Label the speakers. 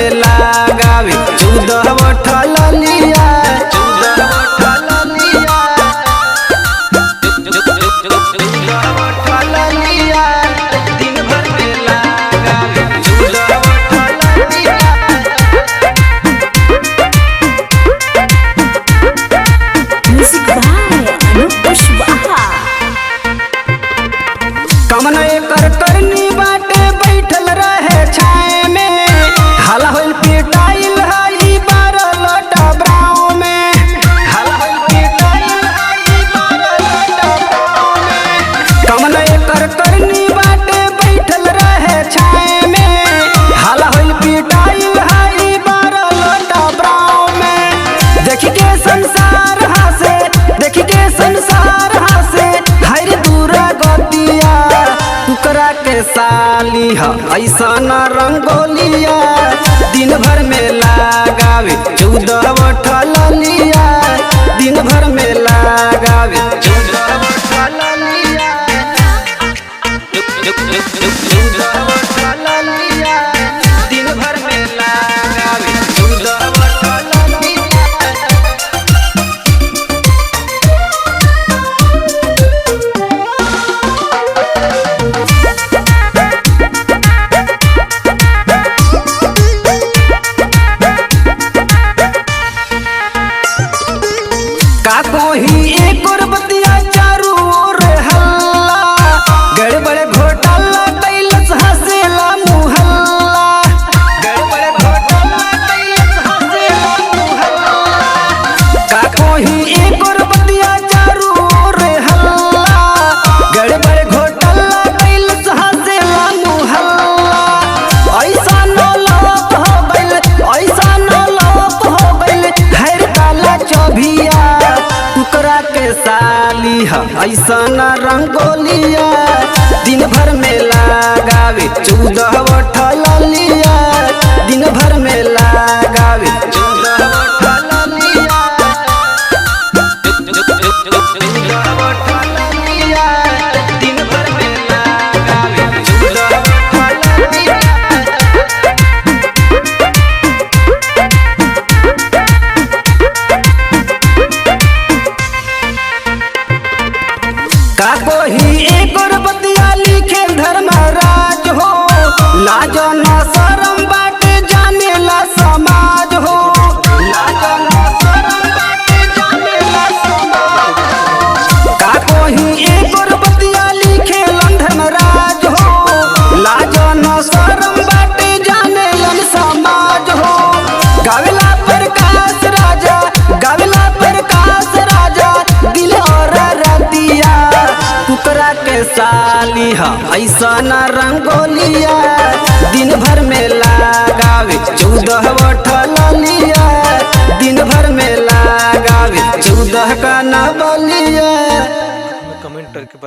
Speaker 1: में लगावे 14 उठल लिया 14 उठल लिया 14 उठल लिया दिन भर में लगावे 14 उठल लिया।
Speaker 2: म्यूजिक बाय अनूप कुशवाहा।
Speaker 1: कमन एकर करनी बाटे बैठल रहे छाए में हला होइल पिटाइल हई 12 लोटा ब्राउ में हला होइल पिटाइल हई 12 लोटा ब्राउ में। कमन एकर करनी बाटे बैठल रहे छाए में हला होइल पिटाइल हई 12 लोटा ब्राउ में। देखी के संसार हासे देखी के संसार हासे हर दूर गतिया टुकरा के साली ह ऐसा न रंगोलिया दिन भर में लगावे 14 उठल लिया दिन भर में लगावे 14 उठल लिया 14 उठल लिया दिन भर में लगावे 14 उठल लिया। का कोही एक और बतिया चारू ओर हल्ला गड़बड़े घोटाला कैलस हसेला मुहल्ला गड़बड़े घोटाला कैलस हसेला मुहल्ला। का कोही एक और बतिया चारू ओर हल्ला गड़बड़े घोटाला कैलस हसेला मुहल्ला। ऐसा न लोप हो गइल ऐसा न लोप हो गइल हर काला चौभिया टुकरा के साली ह ऐसा न रंगोलिया दिन भर में लगावे 14 उठल लिया दिन भर में लगावे 14 उठल लिया 14 उठल लिया दिन भर में लगावे 14 उठल लिया। का कोही एक और बतिया लिखे धर्मराज हो लाज न शरम बाटे जाने ला समाज हो लाज न शरम बाटे जाने ला समाज हो। का कोही एक और बतिया लिखे धर्मराज हो लाज न शरम बाटे जाने ला समाज हो। गावेला प्रकाश राजा गावेला प्रकाश राजा दिल और रतिया टुकरा के साली ह ऐसा न रंगोलिया दिन भर में लगावे 14 उठल लिया दिन भर में लगावे 14 का न बलिया।
Speaker 3: कमेंट करके